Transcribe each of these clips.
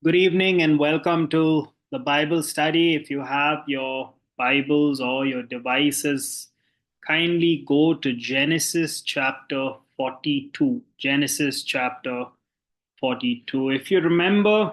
Good evening and welcome to the Bible study. If you have your Bibles or your devices, kindly go to Genesis chapter 42. Genesis chapter 42. If you remember,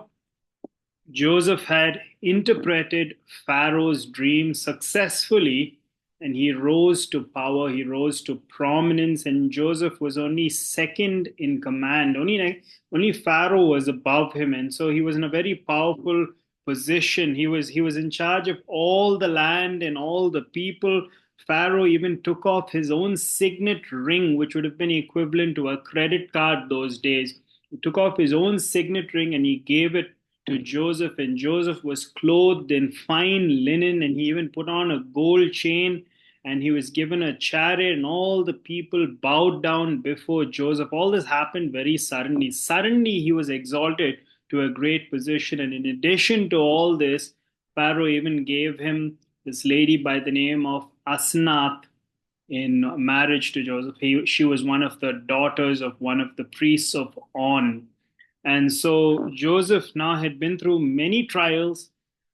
Joseph had interpreted Pharaoh's dream successfully and he rose to power, he rose to prominence, and Joseph was only second in command. Only Pharaoh was above him, and so he was in a very powerful position. He was in charge of all the land and all the people. Pharaoh even took off his own signet ring, which would have been equivalent to a credit card those days. He took off his own signet ring and he gave it to Joseph, and Joseph was clothed in fine linen, and he even put on a gold chain, and he was given a chariot, and all the people bowed down before Joseph. All this happened very suddenly. Suddenly, he was exalted to a great position, and in addition to all this, Pharaoh even gave him this lady by the name of Asnath in marriage to Joseph. She was one of the daughters of one of the priests of On. And so Joseph now had been through many trials,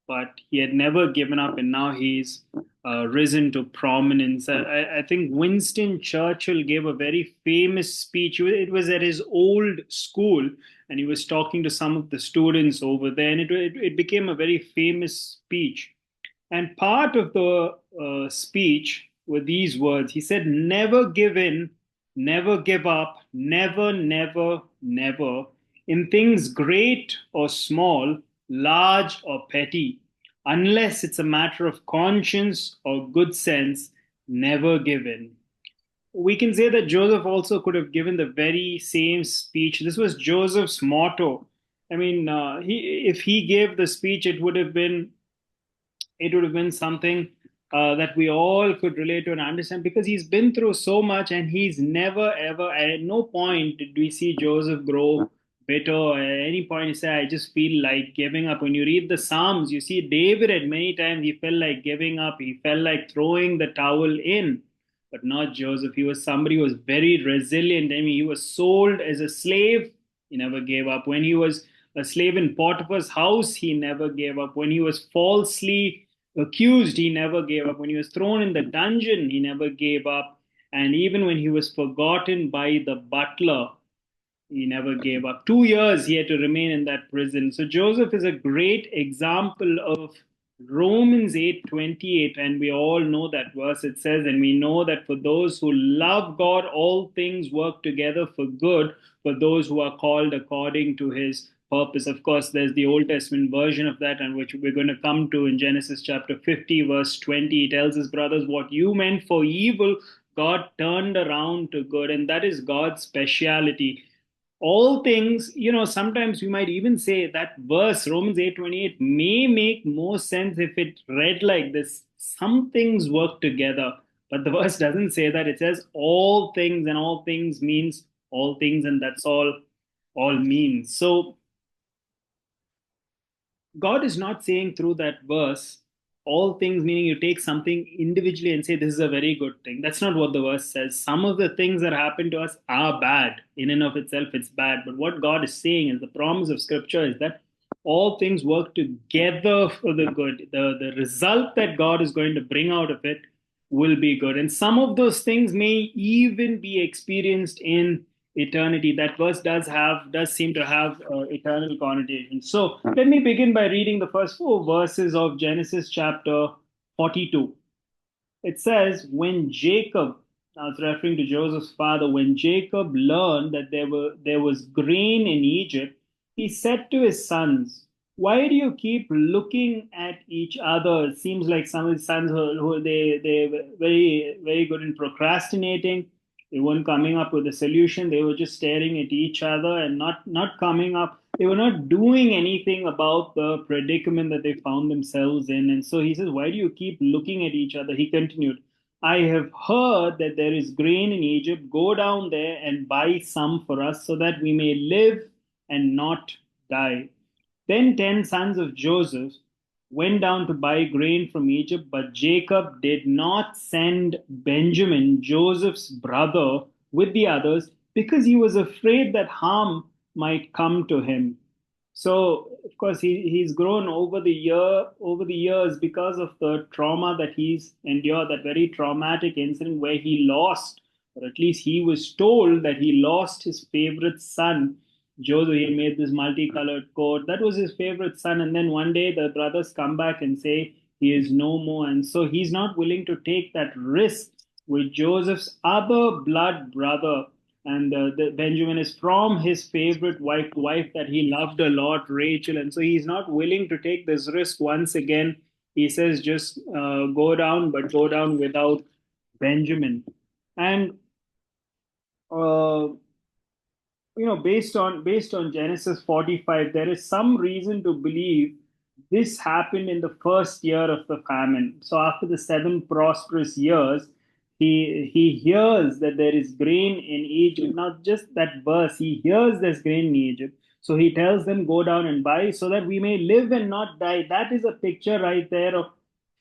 but he had never given up, and now he's risen to prominence. I think Winston Churchill gave a very famous speech. It was at his old school, and he was talking to some of the students over there, and it became a very famous speech. And part of the speech were these words. He said, "Never give in, never give up, never, never, never, in things great or small, large or petty, unless it's a matter of conscience or good sense, never give in." We can say that Joseph also could have given the very same speech. This was Joseph's motto. I mean, if he gave the speech, it would have been something that we all could relate to and understand, because he's been through so much and he's never ever, at no point did we see Joseph grow bitter. At any point he said, "I just feel like giving up." When you read the Psalms, you see David at many times he felt like giving up, he felt like throwing the towel in, but not Joseph. He was somebody who was very resilient. I mean, he was sold as a slave, he never gave up. When he was a slave in Potiphar's house, he never gave up. When he was falsely accused, he never gave up. When he was thrown in the dungeon, he never gave up. And even when he was forgotten by the butler, he never gave up. 2 years he had to remain in that prison. So Joseph is a great example of Romans 8:28, and we all know that verse. It says, "And we know that for those who love God, all things work together for good, for those who are called according to his purpose." Of course, there's the Old Testament version of that, and which we're going to come to in Genesis chapter 50, verse 20. He tells his brothers, "What you meant for evil, God turned around to good." And that is God's speciality. All things, sometimes we might even say that verse Romans 8:28 may make more sense if it read like this: some things work together. But the verse doesn't say that. It says all things, and all things means all things, and that's all means. So God is not saying through that verse all things, meaning you take something individually and say this is a very good thing. That's not what the verse says. Some of the things that happen to us are bad. In and of itself, it's bad. But what God is saying is, the promise of Scripture is that all things work together for the good. The result that God is going to bring out of it will be good. And some of those things may even be experienced in eternity. That verse does seem to have eternal connotation. So let me begin by reading the first four verses of Genesis chapter 42. It says, "When Jacob," now it's referring to Joseph's father, "when Jacob learned that there was grain in Egypt, he said to his sons, 'Why do you keep looking at each other?'" It seems like some of his sons they were very very good in procrastinating. They weren't coming up with a solution. They were just staring at each other and not coming up. They were not doing anything about the predicament that they found themselves in. And so he says, "Why do you keep looking at each other?" He continued, "I have heard that there is grain in Egypt. Go down there and buy some for us so that we may live and not die." Then 10 sons of Joseph went down to buy grain from Egypt, but Jacob did not send Benjamin, Joseph's brother, with the others, because he was afraid that harm might come to him. So of course he's grown over the years because of the trauma that he's endured, that very traumatic incident where he lost, or at least he was told that he lost his favorite son. Joseph, he made this multicolored coat. That was his favorite son. And then one day the brothers come back and say he is no more. And so he's not willing to take that risk with Joseph's other blood brother. And Benjamin is from his favorite wife that he loved a lot, Rachel. And so he's not willing to take this risk once again. He says, just go down, but go down without Benjamin. And uh, based on Genesis 45, there is some reason to believe this happened in the first year of the famine. So after the 7 prosperous years, he hears that there is grain in Egypt. Not just that verse, he hears there's grain in Egypt. So he tells them, go down and buy so that we may live and not die. That is a picture right there of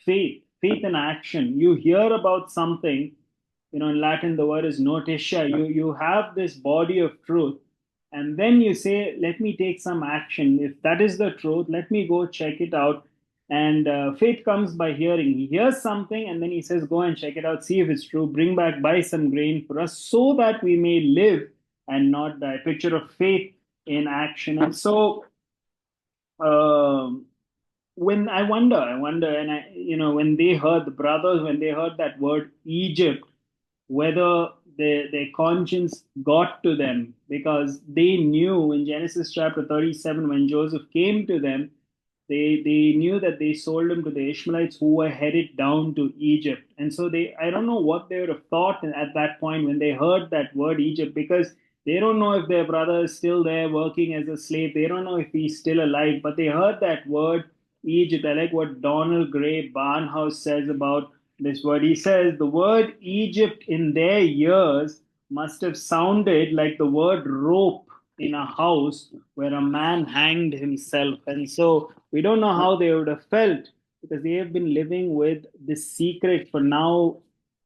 faith in action. You hear about something, in Latin the word is notitia. You have this body of truth, and then you say, let me take some action. If that is the truth, let me go check it out. And faith comes by hearing. He hears something and then he says, go and check it out, see if it's true, bring back, buy some grain for us so that we may live and not die. Picture of faith in action. And so um, when I wonder, and when they heard, the brothers, when they heard that word Egypt, whether their conscience got to them, because they knew in Genesis chapter 37, when Joseph came to them, they knew that they sold him to the Ishmaelites who were headed down to Egypt. And so I don't know what they would have thought at that point when they heard that word Egypt, because they don't know if their brother is still there working as a slave. They don't know if he's still alive, but they heard that word Egypt. I like what Donald Gray Barnhouse says about this word. He says the word Egypt in their ears must have sounded like the word rope in a house where a man hanged himself. And so we don't know how they would have felt, because they have been living with this secret for now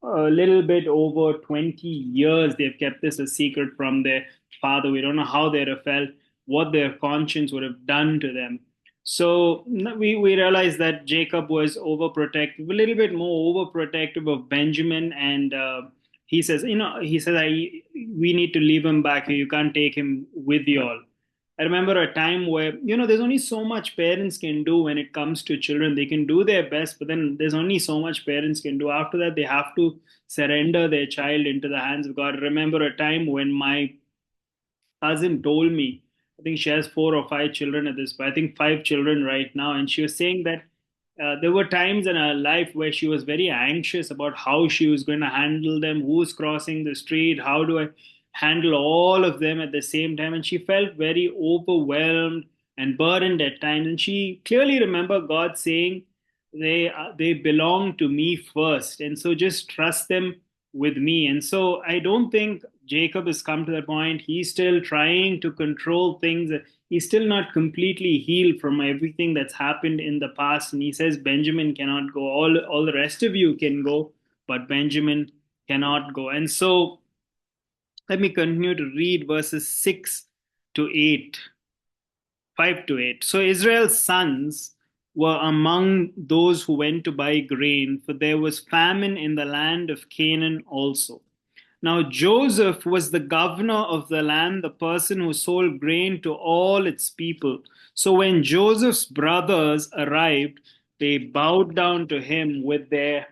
a little bit over 20 years. They've kept this a secret from their father. We don't know how they'd have felt, what their conscience would have done to them. So we realize that Jacob was overprotective, a little bit more overprotective of Benjamin, and he says, we need to leave him back here. You can't take him with you all. I remember a time where, there's only so much parents can do when it comes to children. They can do their best, but then there's only so much parents can do. After that, they have to surrender their child into the hands of God. I remember a time when my cousin told me, I think she has 4 or 5 children at this point, I think 5 children right now. And she was saying that there were times in her life where she was very anxious about how she was going to handle them, who's crossing the street, how do I handle all of them at the same time. And she felt very overwhelmed and burdened at times. And she clearly remembered God saying, they belong to me first. And so just trust them with me. And so I don't think Jacob has come to that point. He's still trying to control things. He's still not completely healed from everything that's happened in the past. And he says Benjamin cannot go. All the rest of you can go, but Benjamin cannot go. And so let me continue to read verses 6 to 8. 5 to 8. So Israel's sons were among those who went to buy grain, for there was famine in the land of Canaan also. Now Joseph was the governor of the land, the person who sold grain to all its people. So when Joseph's brothers arrived, they bowed down to him with their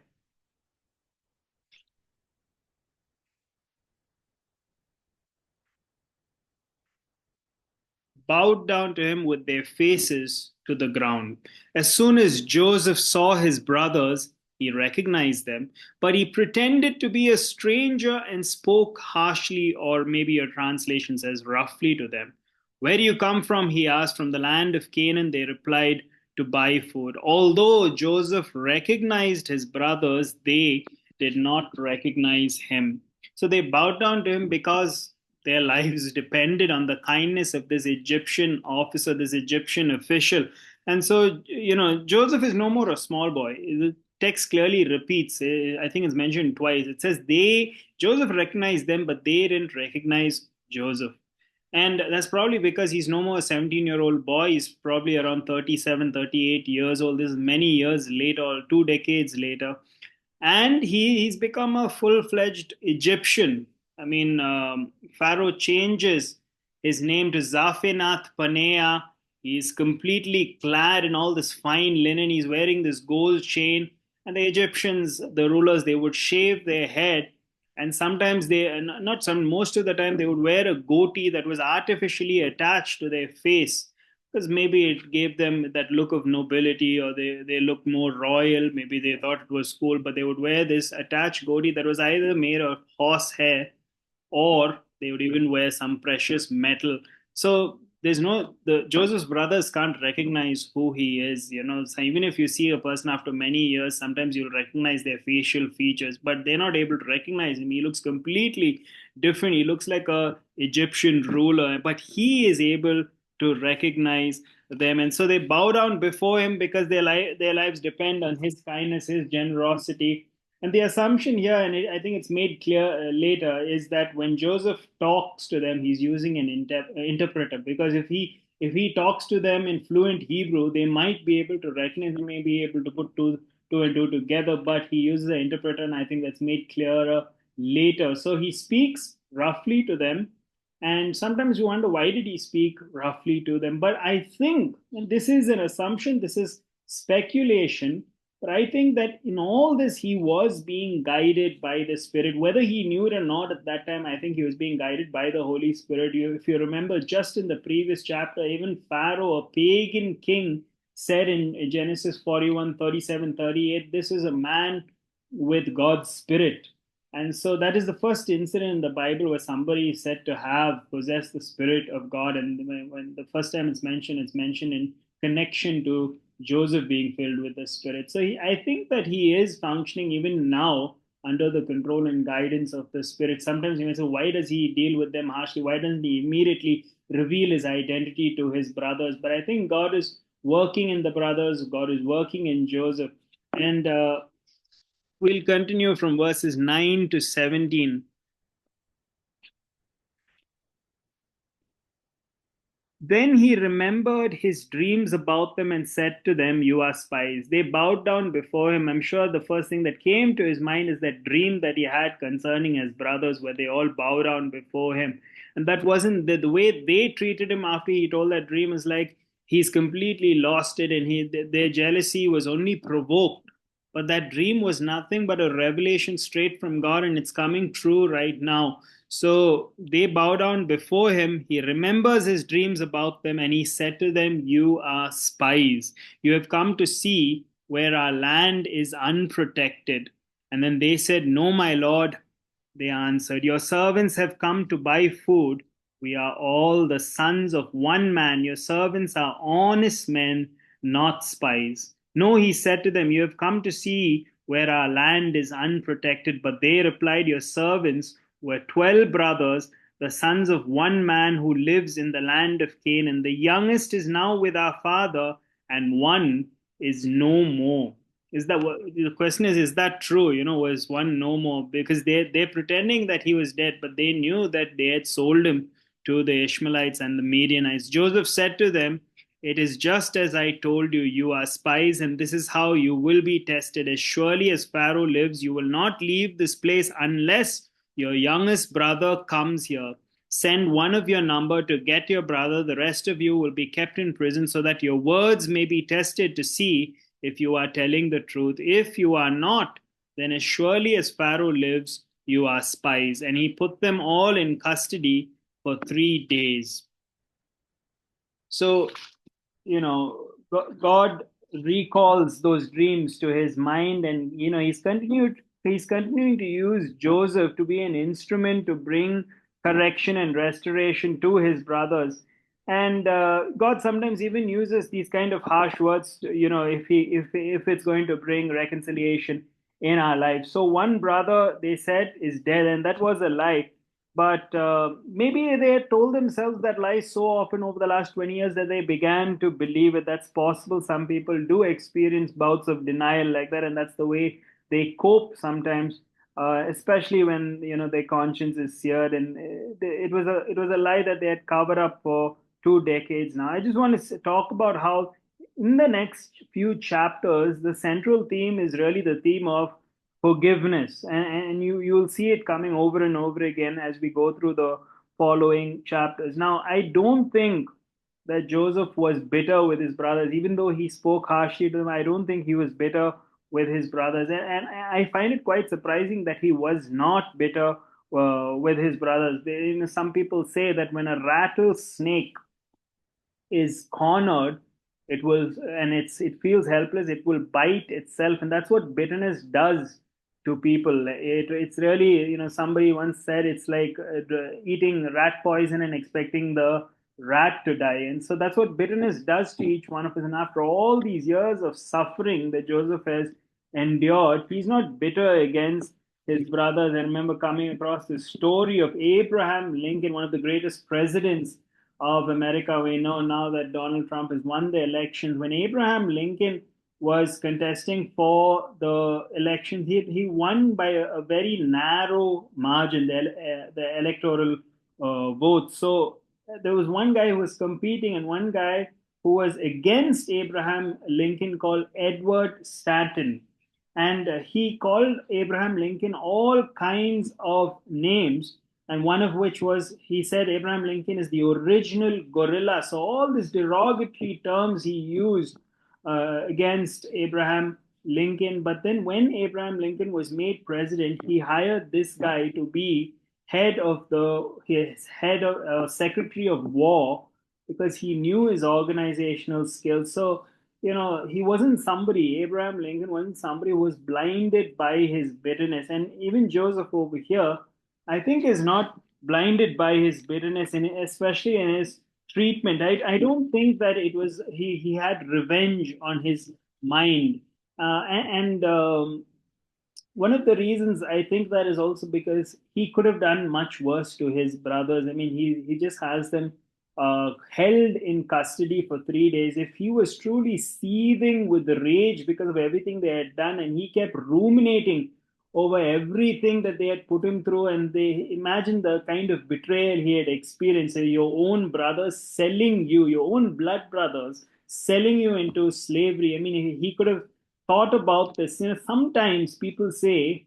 bowed down to him with their faces to the ground. As soon as Joseph saw his brothers, he recognized them, but he pretended to be a stranger and spoke harshly, or maybe your translation says roughly, to them. Where do you come from? He asked. From the land of Canaan, they replied, to buy food. Although Joseph recognized his brothers, they did not recognize him. So they bowed down to him because their lives depended on the kindness of this Egyptian officer, this Egyptian official. And so, Joseph is no more a small boy. The text clearly repeats, I think it's mentioned twice. It says Joseph recognized them, but they didn't recognize Joseph. And that's probably because he's no more a 17-year-old boy. He's probably around 37, 38 years old. This is many years later, or 2 decades later. And he's become a full-fledged Egyptian. I mean, Pharaoh changes his name to Zaphenath Paneah. He's completely clad in all this fine linen. He's wearing this gold chain. And the Egyptians, the rulers, they would shave their head, and sometimes they, not some, most of the time, they would wear a goatee that was artificially attached to their face, because maybe it gave them that look of nobility, or they looked more royal. Maybe they thought it was cool, but they would wear this attached goatee that was either made of horse hair, or they would even wear some precious metal. So there's no, the Joseph's brothers can't recognize who he is. So even if you see a person after many years, sometimes you'll recognize their facial features, but they're not able to recognize him. He looks completely different. He looks like a Egyptian ruler, but he is able to recognize them, and so they bow down before him because their lives depend on his kindness, his generosity. And the assumption here, and I think it's made clear later, is that when Joseph talks to them, he's using an interpreter, because if he talks to them in fluent Hebrew, they might be able to recognize, they may be able to put two and two together, but he uses an interpreter, and I think that's made clearer later. So he speaks roughly to them, and sometimes you wonder, why did he speak roughly to them? But I think, and this is an assumption, this is speculation, but I think that in all this, he was being guided by the Spirit. Whether he knew it or not at that time, I think he was being guided by the Holy Spirit. If you remember, just in the previous chapter, even Pharaoh, a pagan king, said in Genesis 41, 37, 38, this is a man with God's Spirit. And so that is the first incident in the Bible where somebody is said to have possessed the Spirit of God. And when the first time it's mentioned in connection to Joseph being filled with the Spirit. So I think that he is functioning even now under the control and guidance of the Spirit. Sometimes you may say, why does he deal with them harshly? Why doesn't he immediately reveal his identity to his brothers? But I think God is working in the brothers, God is working in Joseph. And we'll continue from verses 9 to 17. Then he remembered his dreams about them and said to them, you are spies. They bowed down before him. I'm sure the first thing that came to his mind is that dream that he had concerning his brothers, where they all bow down before him. And that wasn't the way they treated him after he told that dream, is like he's completely lost it, and their jealousy was only provoked. But that dream was nothing but a revelation straight from God, and it's coming true right now. So they bow down before him. He remembers his dreams about them, and he said to them, you are spies. You have come to see where our land is unprotected. And then they said, no, my lord. They answered, your servants have come to buy food. We are all the sons of one man. Your servants are honest men, not spies. No, he said to them, you have come to see where our land is unprotected. But they replied, your servants were 12 brothers, the sons of one man who lives in the land of Canaan. The youngest is now with our father, and one is no more. Is that what the question is that true? Was one no more? Because they're pretending that he was dead, but they knew that they had sold him to the Ishmaelites and the Midianites. Joseph said to them, it is just as I told you, you are spies, and this is how you will be tested. As surely as Pharaoh lives, you will not leave this place unless your youngest brother comes here. Send one of your number to get your brother. The rest of you will be kept in prison so that your words may be tested to see if you are telling the truth. If you are not, then as surely as Pharaoh lives, you are spies. And he put them all in custody for 3 days. So, God recalls those dreams to his mind, and he's continuing to use Joseph to be an instrument to bring correction and restoration to his brothers. And God sometimes even uses these kind of harsh words, if it's going to bring reconciliation in our lives. So one brother, they said, is dead, and that was a lie. But maybe they had told themselves that lie so often over the last 20 years that they began to believe it. That's possible. Some people do experience bouts of denial like that, and that's the way they cope sometimes. especially when their conscience is seared, and it was a lie that they had covered up for 2 decades now. I just want to talk about how in the next few chapters the central theme is really the theme of forgiveness, and you'll see it coming over and over again as we go through the following chapters. Now, I don't think that Joseph was bitter with his brothers, even though he spoke harshly to them. I don't think he was bitter with his brothers, and I find it quite surprising that he was not bitter with his brothers. Some people say that when a rattlesnake is cornered, it feels helpless, it will bite itself, and that's what bitterness does to people. It's really, somebody once said it's like eating rat poison and expecting the rat to die. And so that's what bitterness does to each one of us. And after all these years of suffering that Joseph has endured, he's not bitter against his brothers. I remember coming across the story of Abraham Lincoln, one of the greatest presidents of America. We know now that Donald Trump has won the elections. When Abraham Lincoln was contesting for the elections, he won by a very narrow margin, the electoral vote. So there was one guy who was competing and one guy who was against Abraham Lincoln called Edward Stanton. And he called Abraham Lincoln all kinds of names, and one of which was, he said Abraham Lincoln is the original gorilla. So all these derogatory terms he used against Abraham Lincoln. But then when Abraham Lincoln was made president, he hired this guy to be his head of Secretary of War, because he knew his organizational skills. So he wasn't somebody, Abraham Lincoln wasn't somebody who was blinded by his bitterness. And even Joseph over here, I think, is not blinded by his bitterness, and especially in his treatment. I don't think that it was he had revenge on his mind, and one of the reasons I think that is also because he could have done much worse to his brothers. I mean, he just has them held in custody for 3 days. If he was truly seething with rage because of everything they had done, and he kept ruminating over everything that they had put him through, and they imagine the kind of betrayal he had experienced. Your own brothers selling you, your own blood brothers selling you into slavery. I mean, he could have thought about this. Sometimes people say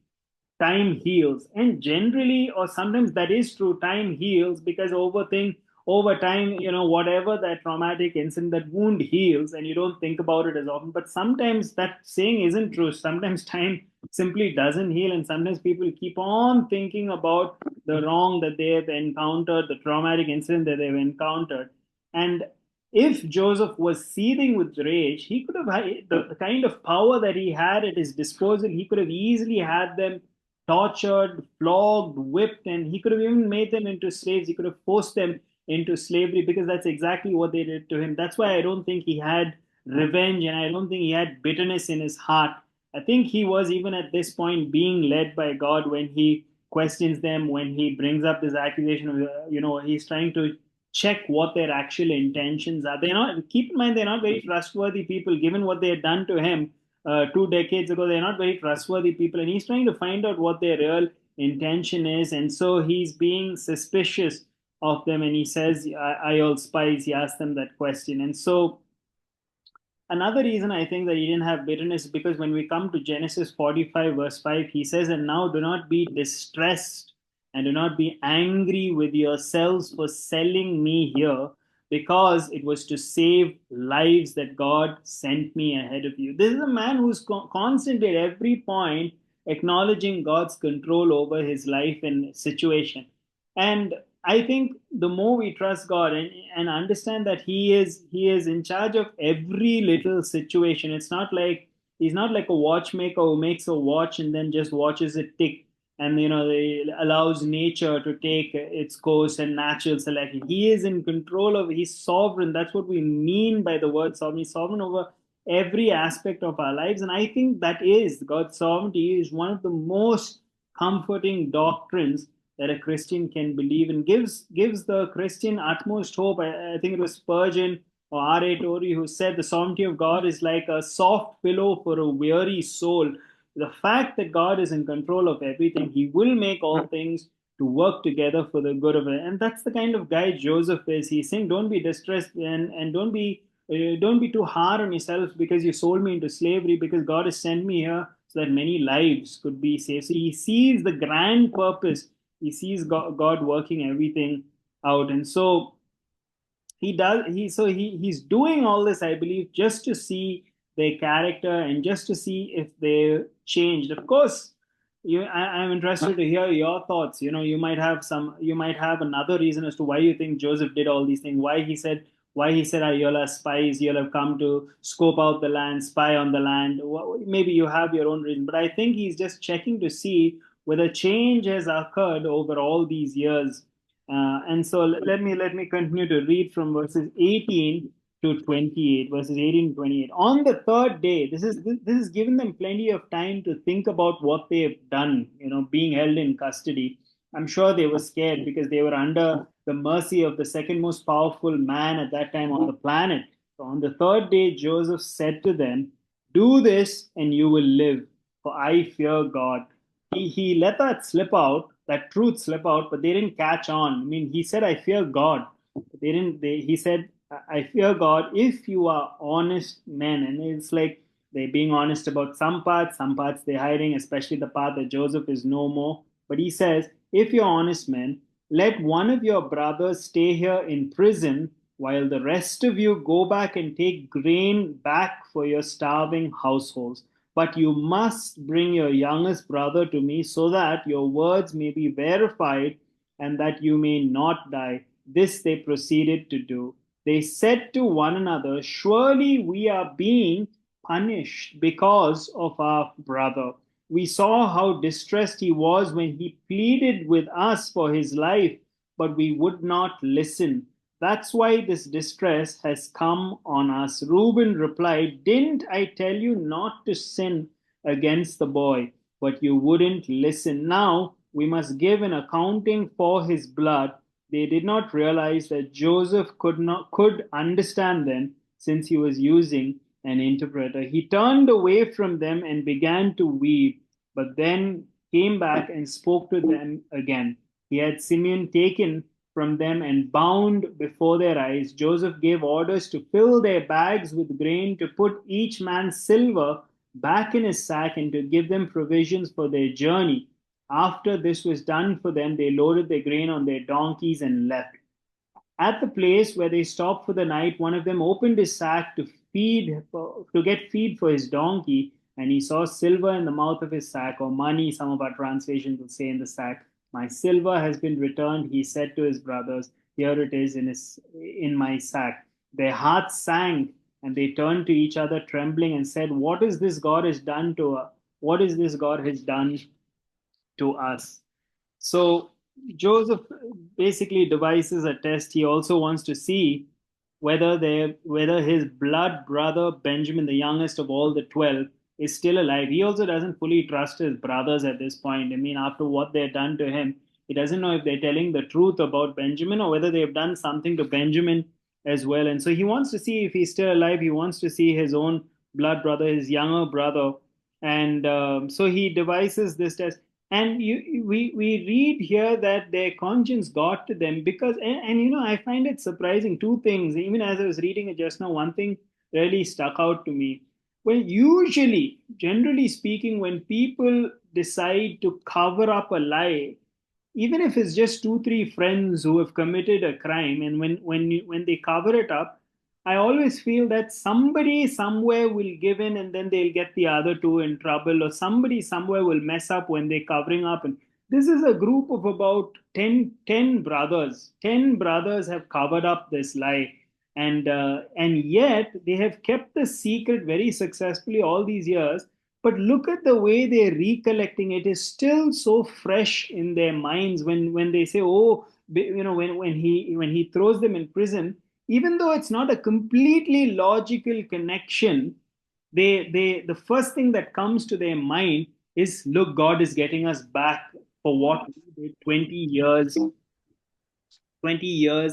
time heals, and generally, or sometimes that is true, time heals, because over time, whatever that traumatic incident, that wound heals, and you don't think about it as often. But sometimes that saying isn't true. Sometimes time simply doesn't heal, and sometimes people keep on thinking about the wrong that they have encountered, the traumatic incident that they've encountered. And if Joseph was seething with rage, he could have the kind of power that he had at his disposal. He could have easily had them tortured, flogged, whipped, and he could have even made them into slaves. He could have forced them into slavery, because that's exactly what they did to him. That's why I don't think he had revenge, and I don't think he had bitterness in his heart. I think he was, even at this point, being led by God when he questions them, when he brings up this accusation of, he's trying to check what their actual intentions are. They're not, keep in mind, they're not very trustworthy people, given what they had done to him 2 decades ago. They're not very trustworthy people, and he's trying to find out what their real intention is. And so he's being suspicious of them, and he says, I all spies. He asked them that question. And so another reason I think that he didn't have bitterness is because when we come to Genesis 45, verse 5, he says, and now do not be distressed and do not be angry with yourselves for selling me here, because it was to save lives that God sent me ahead of you. This is a man who's constantly at every point acknowledging God's control over his life and situation. And I think the more we trust God, and understand that He is in charge of every little situation. It's not like He's not like a watchmaker who makes a watch and then just watches it tick, and allows nature to take its course and natural selection. He is in control of. He's sovereign. That's what we mean by the word sovereign. He's sovereign over every aspect of our lives, and I think that is God's sovereignty is one of the most comforting doctrines that a Christian can believe in. Gives the Christian utmost hope. I think it was Spurgeon or R.A. Torrey who said the sovereignty of God is like a soft pillow for a weary soul. The fact that God is in control of everything, He will make all things to work together for the good of it. And that's the kind of guy Joseph is. He's saying, don't be distressed, and don't be too hard on yourself because you sold me into slavery, because God has sent me here so that many lives could be saved. So he sees the grand purpose. He sees God working everything out. And so he's doing all this, I believe, just to see their character and just to see if they changed. Of course, I'm interested to hear your thoughts. You might have another reason as to why you think Joseph did all these things, why he said, you'll have spies, you'll have come to scope out the land, spy on the land. Maybe you have your own reason, but I think he's just checking to see whether change has occurred over all these years. And so let me continue to read from verses 18 to 28. Verses 18 to 28. On the third day, this is given them plenty of time to think about what they've done. Being held in custody. I'm sure they were scared because they were under the mercy of the second most powerful man at that time on the planet. So on the third day, Joseph said to them, "Do this, and you will live, for I fear God." He let that truth slip out, but they didn't catch on. I mean, he said, "I fear God." But they didn't. He said, "I fear God if you are honest men." And it's like they're being honest about some parts they're hiding, especially the part that Joseph is no more. But he says, "If you're honest men, let one of your brothers stay here in prison while the rest of you go back and take grain back for your starving households. But you must bring your youngest brother to me so that your words may be verified and that you may not die." This they proceeded to do. They said to one another, "Surely we are being punished because of our brother. We saw how distressed he was when he pleaded with us for his life, but we would not listen. That's why this distress has come on us." Reuben replied, "Didn't I tell you not to sin against the boy? But you wouldn't listen. Now we must give an accounting for his blood." They did not realize that Joseph could understand them since he was using an interpreter. He turned away from them and began to weep, but then came back and spoke to them again. He had Simeon taken from them and bound before their eyes. Joseph gave orders to fill their bags with grain, to put each man's silver back in his sack, and to give them provisions for their journey. After this was done for them, they loaded their grain on their donkeys and left. At the place where they stopped for the night, one of them opened his sack to get feed for his donkey, and he saw silver in the mouth of his sack, or money, some of our translations will say, in the sack. "My silver has been returned," he said to his brothers. "Here it is in my sack." Their hearts sank, and they turned to each other trembling and said, "What is this God has done to us? What is this God has done to us?" So Joseph basically devises a test. He also wants to see whether his blood brother Benjamin, the youngest of all the 12, is still alive. He also doesn't fully trust his brothers at this point. I mean, after what they've done to him, he doesn't know if they're telling the truth about Benjamin or whether they've done something to Benjamin as well. And so he wants to see if he's still alive. He wants to see his own blood brother, his younger brother. And so he devises this test. And we read here that their conscience got to them because, and I find it surprising. Two things, even as I was reading it just now, one thing really stuck out to me. Well, usually, generally speaking, when people decide to cover up a lie, even if it's just two three friends who have committed a crime, and when they cover it up, I always feel that somebody somewhere will give in, and then they'll get the other two in trouble, or somebody somewhere will mess up when they're covering up. And this is a group of about 10 brothers. 10 brothers have covered up this lie, and yet they have kept the secret very successfully all these years. But look at the way they're recollecting. It is still so fresh in their minds when they say, "Oh, when he throws them in prison," even though it's not a completely logical connection, the first thing that comes to their mind is, "Look, God is getting us back for what we did 20 years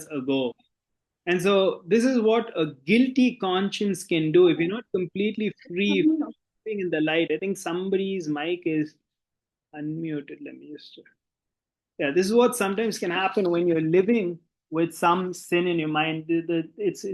ago." And so this is what a guilty conscience can do if you're not completely free. being in the light. I think somebody's mic is unmuted. Let me just. Yeah, this is what sometimes can happen when you're living with some sin in your mind. It's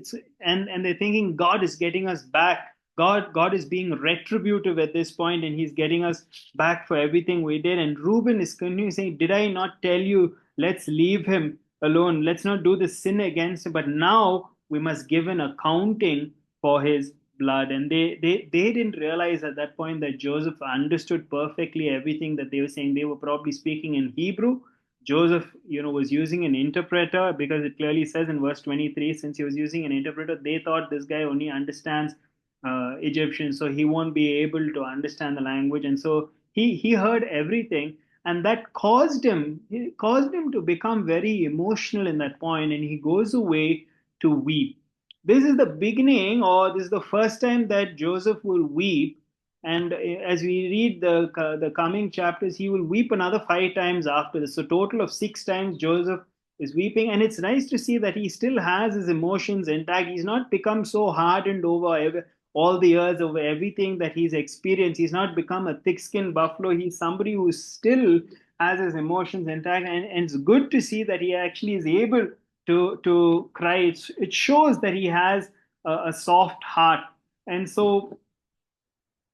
and they're thinking God is getting us back. God is being retributive at this point, and He's getting us back for everything we did. And Reuben is continuing saying, "Did I not tell you? Let's leave him alone. Let's not do the sin against him. But now we must give an accounting for his blood." And they didn't realize at that point that Joseph understood perfectly everything that they were saying. They were probably speaking in Hebrew. Joseph, was using an interpreter, because it clearly says in verse 23, since he was using an interpreter, they thought this guy only understands Egyptian, so he won't be able to understand the language. And so he heard everything, and that caused him to become very emotional in that point, and he goes away to weep. This is the beginning, or this is the first time that Joseph will weep. And as we read the coming chapters, he will weep another 5 times after this. So total of 6 times Joseph is weeping, and it's nice to see that he still has his emotions intact. He's not become so hardened over all the years, over everything that he's experienced. He's not become a thick-skinned buffalo. He's somebody who still has his emotions intact, and it's good to see that he actually is able to cry. It shows that he has a soft heart. And so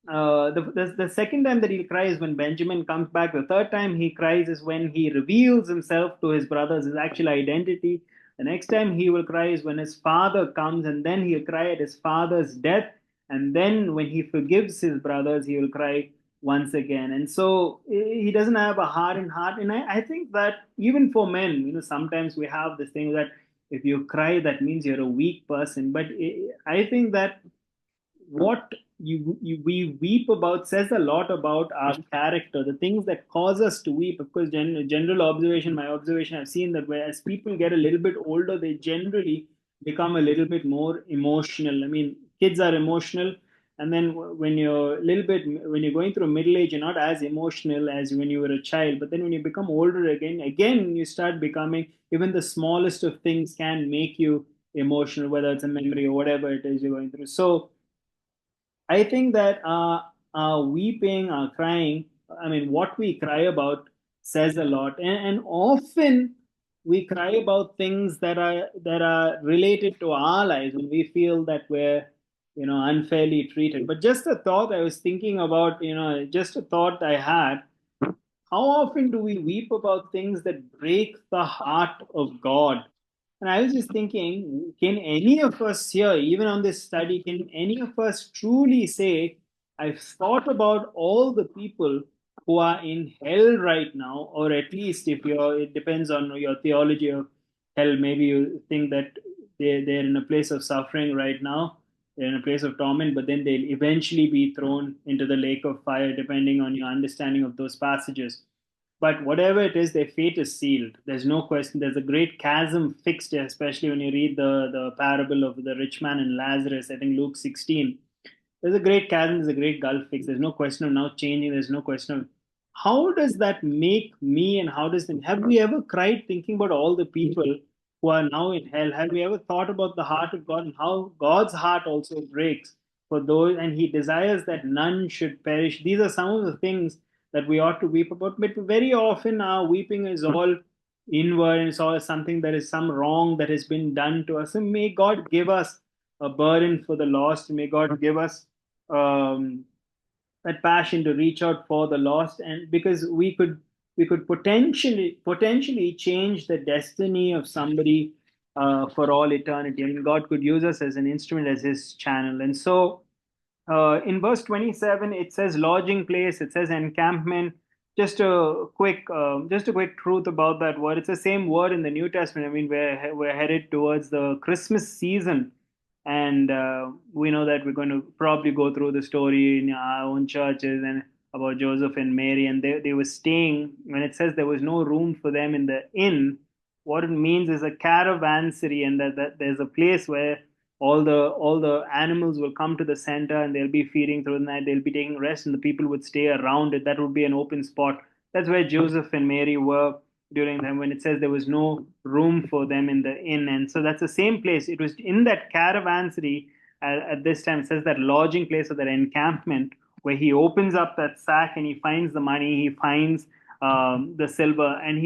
the second time that he'll cry is when Benjamin comes back. The third time he cries is when he reveals himself to his brothers, his actual identity. The next time he will cry is when his father comes, and then he'll cry at his father's death. And then when he forgives his brothers, he will cry once again. And so he doesn't have a hardened heart. And I think that even for men, sometimes we have this thing that if you cry, that means you're a weak person. But I think that what we weep about says a lot about our character, the things that cause us to weep. Of course, general observation, my observation, I've seen that whereas people get a little bit older, they generally become a little bit more emotional. I mean, kids are emotional, and then when you're going through middle age, you're not as emotional as when you were a child. But then when you become older again you start becoming, even the smallest of things can make you emotional, whether it's a memory or whatever it is you're going through. So I think that weeping, crying, I mean, what we cry about says a lot, and often we cry about things that are related to our lives when we feel that we're, unfairly treated. But just a thought I was thinking about, just a thought I had. How often do we weep about things that break the heart of God? And I was just thinking, can any of us here, even on this study, can any of us truly say, I've thought about all the people who are in hell right now, or at least if it depends on your theology of hell, maybe you think that they're in a place of suffering right now, they're in a place of torment, but then they'll eventually be thrown into the lake of fire, depending on your understanding of those passages. But whatever it is, their fate is sealed. There's no question. There's a great chasm fixed, especially when you read the parable of the rich man and Lazarus, I think Luke 16. There's a great chasm, there's a great gulf fixed. There's no question of now changing. There's no question of how does that make me, and how does have we ever cried thinking about all the people who are now in hell? Have we ever thought about the heart of God and how God's heart also breaks for those, and He desires that none should perish? These are some of the things that we ought to weep about. But very often our weeping is all inward, and it's all something that is some wrong that has been done to us. And may God give us a burden for the lost. May God give us um, that passion to reach out for the lost, and because we could potentially change the destiny of somebody for all eternity. I mean, God could use us as an instrument, as His channel. And so in verse 27 it says lodging place, it says encampment. Just a quick truth about that word. It's the same word in the New Testament. I mean, we're headed towards the Christmas season, and we know that we're going to probably go through the story in our own churches and about Joseph and Mary, and they were staying. When it says there was no room for them in the inn, what it means is a caravansary, and that there's a place where all the animals will come to the center, and they'll be feeding through the night, they'll be taking rest, and the people would stay around it. That would be an open spot. That's where Joseph and Mary were during them, when it says there was no room for them in the inn. And so that's the same place. It was in that caravansary at this time. It says that lodging place or that encampment where he opens up that sack and he finds the money, he finds the silver, and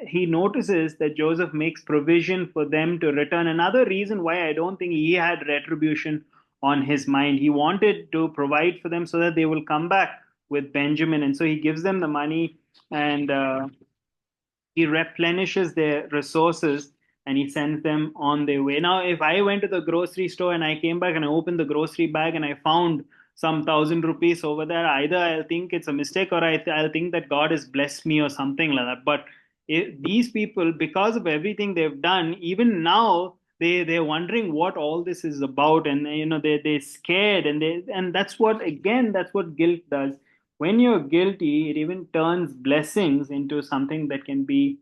he notices that Joseph makes provision for them to return. Another reason why I don't think he had retribution on his mind. He wanted to provide for them so that they will come back with Benjamin, and so he gives them the money, and he replenishes their resources, and he sends them on their way. Now, if I went to the grocery store and I came back and I opened the grocery bag and I found some 1,000 rupees over there, either I'll think it's a mistake or I'll think that God has blessed me or something like that. But these people, because of everything they've done, even now they're wondering what all this is about, and they're scared, and that's what guilt does. When you're guilty, it even turns blessings into something that can be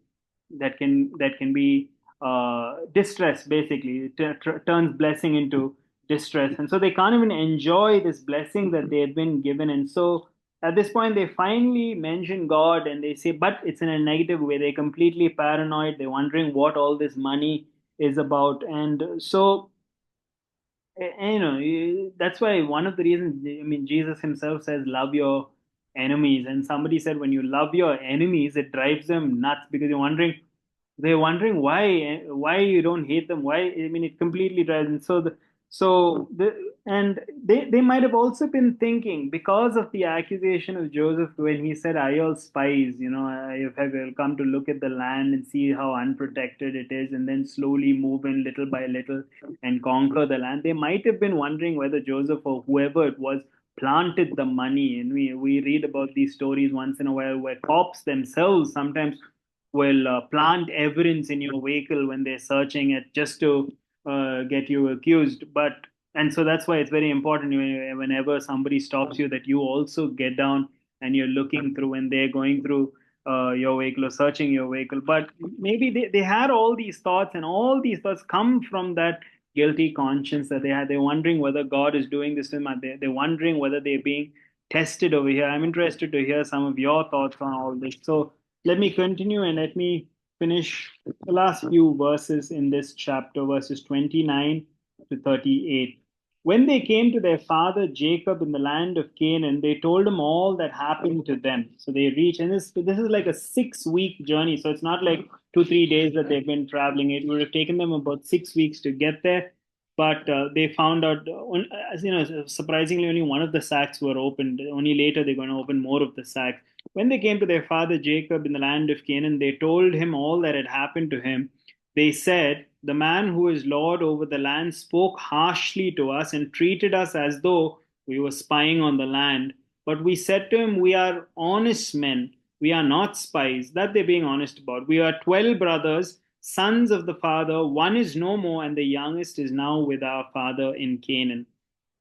distress. Basically, it turns blessing into distress, and so they can't even enjoy this blessing that they had been given. And so at this point, they finally mention God, and they say, but it's in a negative way. They're completely paranoid. They're wondering what all this money is about, and so that's why one of the reasons, I mean, Jesus himself says love your enemies, and somebody said when you love your enemies it drives them nuts, because they're wondering why you don't hate them. Why? I mean, it completely drives. And they might have also been thinking, because of the accusation of Joseph when he said, "Are you all spies? Have you come to look at the land and see how unprotected it is, and then slowly move in little by little and conquer the land?" They might have been wondering whether Joseph or whoever it was planted the money. And we read about these stories once in a while where cops themselves sometimes will plant evidence in your vehicle when they're searching it, just to get you accused. And so that's why it's very important, whenever somebody stops you, that you also get down and you're looking through when they're going through your vehicle or searching your vehicle. But maybe they had all these thoughts, and all these thoughts come from that guilty conscience that they had. They're wondering whether God is doing this to them. They're wondering whether they're being tested over here. I'm interested to hear some of your thoughts on all this. So let me continue, and let me finish the last few verses in this chapter, verses 29 to 38. When they came to their father Jacob in the land of Canaan, they told him all that happened to them. So they reached, and this is like a 6 week journey. So it's not like 2 3 days that they've been traveling. It would have taken them about 6 weeks to get there. But they found out, surprisingly, only one of the sacks were opened. Only later they're going to open more of the sacks. When they came to their father Jacob in the land of Canaan, they told him all that had happened to him. They said, "The man who is Lord over the land spoke harshly to us and treated us as though we were spying on the land. But we said to him, 'We are honest men. We are not spies.'" That they're being honest about. "We are 12 brothers, sons of the father. One is no more, and the youngest is now with our father in Canaan."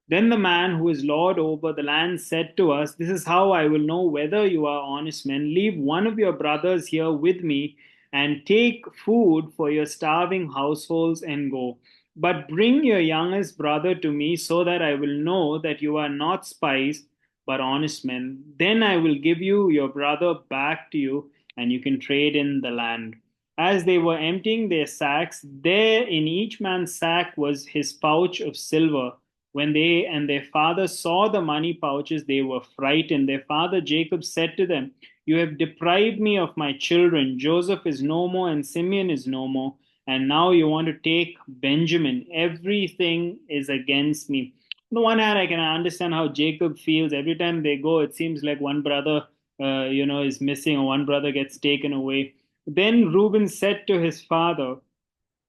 Then the man who is Lord over the land said to us, "This is how I will know whether you are honest men. Leave one of your brothers here with me and take food for your starving households and go. But bring your youngest brother to me so that I will know that you are not spies but honest men. Then I will give you your brother back to you, and you can trade in the land." As they were emptying their sacks, there in each man's sack was his pouch of silver. When they and their father saw the money pouches, they were frightened. Their father Jacob said to them, "You have deprived me of my children. Joseph is no more, and Simeon is no more. And now you want to take Benjamin. Everything is against me." On the one hand, I can understand how Jacob feels. Every time they go, it seems like one brother, is missing, or one brother gets taken away. Then Reuben said to his father,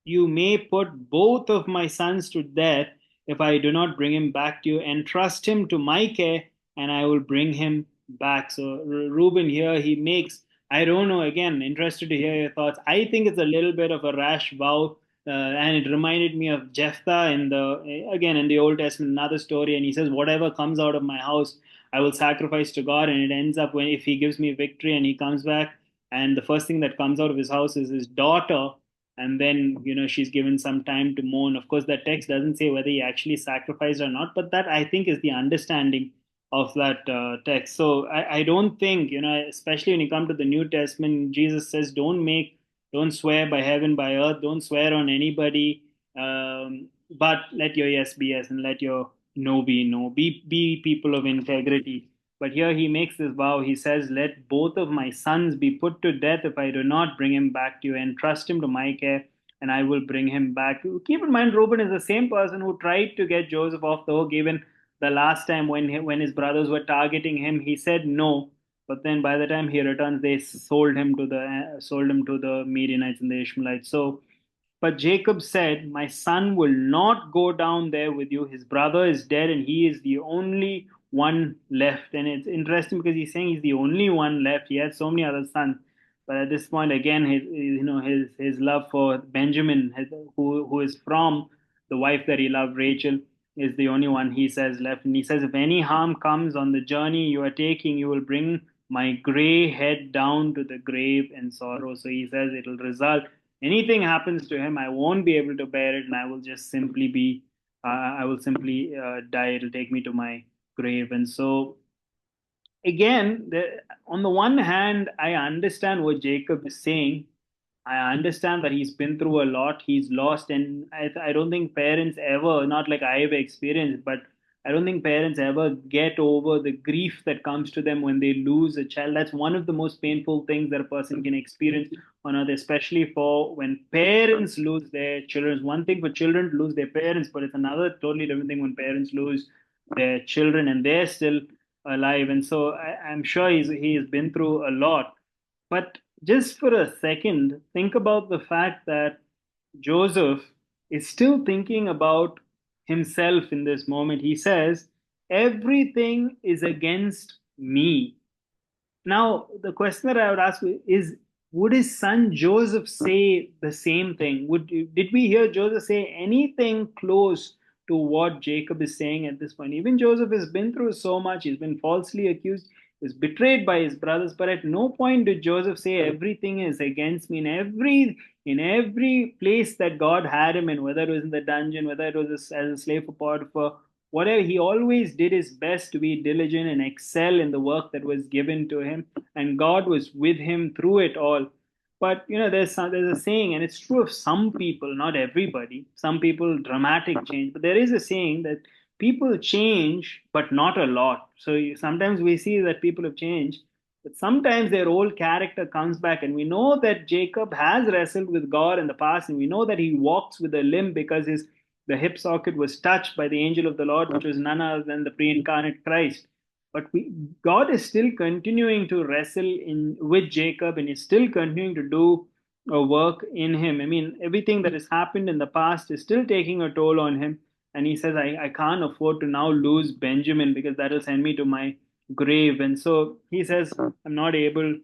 "You may put both of my sons to death if I do not bring him back to you. Entrust him to my care, and I will bring him back." So Reuben here, he makes, I don't know, again, interested to hear your thoughts. I think it's a little bit of a rash vow, and it reminded me of Jephthah in the Old Testament, another story. And he says, "Whatever comes out of my house, I will sacrifice to God." And it ends up, when if he gives me victory and he comes back, and the first thing that comes out of his house is his daughter, and then she's given some time to mourn. Of course, that text doesn't say whether he actually sacrificed or not, but that, I think, is the understanding of that text. So I don't think, especially when you come to the New Testament, Jesus says, don't swear by heaven, by earth, don't swear on anybody, but let your yes be yes and let your no be no. Be people of integrity. But here he makes this vow. He says, "Let both of my sons be put to death if I do not bring him back to you, and trust him to my care, and I will bring him back." Keep in mind, Reuben is the same person who tried to get Joseph off the hook even the last time when his brothers were targeting him. He said no, but then by the time he returns, they sold him to the Midianites and the Ishmaelites. So but Jacob said, "My son will not go down there with you. His brother is dead, and he is the only one left." And it's interesting because he's saying he's the only one left. He had so many other sons, but at this point, again, his love for Benjamin, who is from the wife that he loved, Rachel, is the only one he says left. And he says, "If any harm comes on the journey you are taking, you will bring my gray head down to the grave in sorrow." So he says it will result, anything happens to him, I won't be able to bear it, and I will just simply I will simply die. It'll take me to my grave. And so, again, on the one hand, I understand what Jacob is saying. I understand that he's been through a lot. He's lost, and I don't think parents ever, not like I have experienced, but I don't think parents ever get over the grief that comes to them when they lose a child. That's one of the most painful things that a person can experience on earth, especially for when parents lose their children. It's one thing for children to lose their parents, but it's another totally different thing when parents lose their children and they're still alive. And so I'm sure he has been through a lot. But just for a second, think about the fact that Joseph is still thinking about himself in this moment. He says, "Everything is against me." Now, the question that I would ask is, would his son Joseph say the same thing? Did we hear Joseph say anything close to what Jacob is saying at this point? Even Joseph has been through so much. He's been falsely accused, was betrayed by his brothers, but at no point did Joseph say everything is against me. In every place that God had him in, whether it was in the dungeon, whether it was as a slave for Potiphar, whatever, he always did his best to be diligent and excel in the work that was given to him, and God was with him through it all. But there's a saying, and it's true of some people, not everybody. Some people dramatic change, but there is a saying that people change, but not a lot. So sometimes we see that people have changed, but sometimes their old character comes back. And we know that Jacob has wrestled with God in the past, and we know that he walks with a limp because the hip socket was touched by the angel of the Lord, which was none other than the pre-incarnate Christ. But God is still continuing to wrestle with Jacob, and is still continuing to do a work in him. I mean, everything that has happened in the past is still taking a toll on him. And he says, I can't afford to now lose Benjamin, because that will send me to my grave. And so he says, I'm not able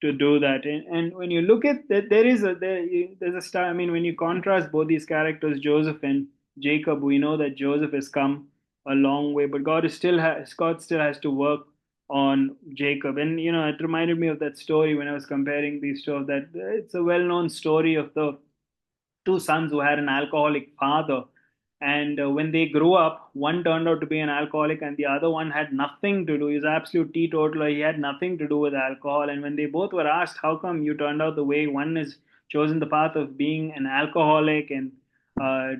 to do that. And when you look at that, there's a star. I mean, when you contrast both these characters, Joseph and Jacob, we know that Joseph has come a long way, but God still has to work on Jacob. And it reminded me of that story when I was comparing these two. Of that, it's a well-known story of the two sons who had an alcoholic father. And when they grew up, one turned out to be an alcoholic, and the other one had nothing to do. He was an absolute teetotaler. He had nothing to do with alcohol. And when they both were asked, "How come you turned out the way one has chosen the path of being an alcoholic and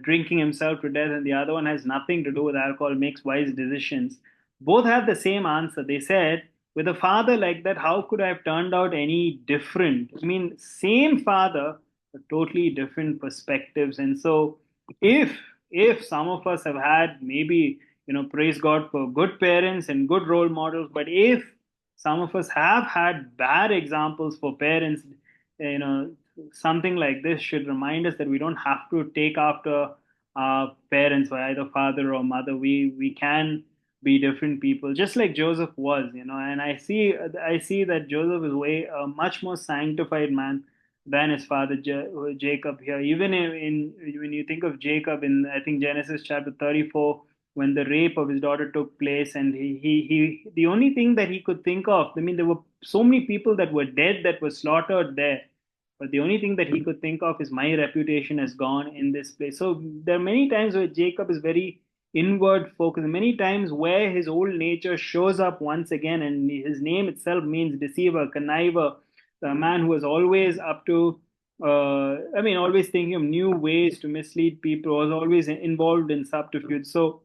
drinking himself to death, and the other one has nothing to do with alcohol, makes wise decisions?" Both have the same answer. They said, "With a father like that, how could I have turned out any different?" I mean, same father, but totally different perspectives. And so, if some of us have had, maybe, praise God for good parents and good role models, but if some of us have had bad examples for parents, you know something like this should remind us that we don't have to take after our parents, or either father or mother. We can be different people, just like Joseph was. And I see that Joseph is way a much more sanctified man than his father Jacob here. Even when you think of Jacob in, I think, Genesis chapter 34, when the rape of his daughter took place, and he the only thing that he could think of, I mean, there were so many people that were dead, that were slaughtered there, but the only thing that he could think of is, my reputation has gone in this place. So there are many times where Jacob is very inward focused, many times where his old nature shows up once again, and his name itself means deceiver, conniver, the man who was always up to, always thinking of new ways to mislead people, was always involved in subterfuge. So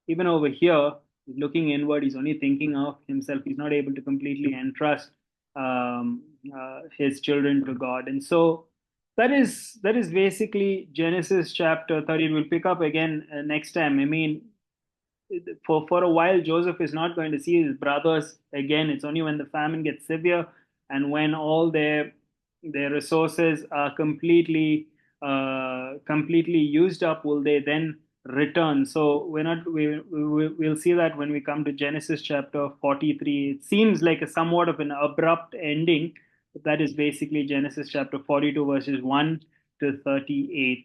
even over here, He's looking inward. He's only thinking of himself. He's not able to completely entrust his children to God. And so that is basically Genesis chapter 13. We'll pick up again next time. I mean, for a while, Joseph is not going to see his brothers again. It's only when the famine gets severe and when all their resources are completely used up, will they then return. So we're not we'll see that when we come to Genesis chapter 43. It seems like a somewhat of an abrupt ending, but that is basically Genesis chapter 42 verses 1 to 38.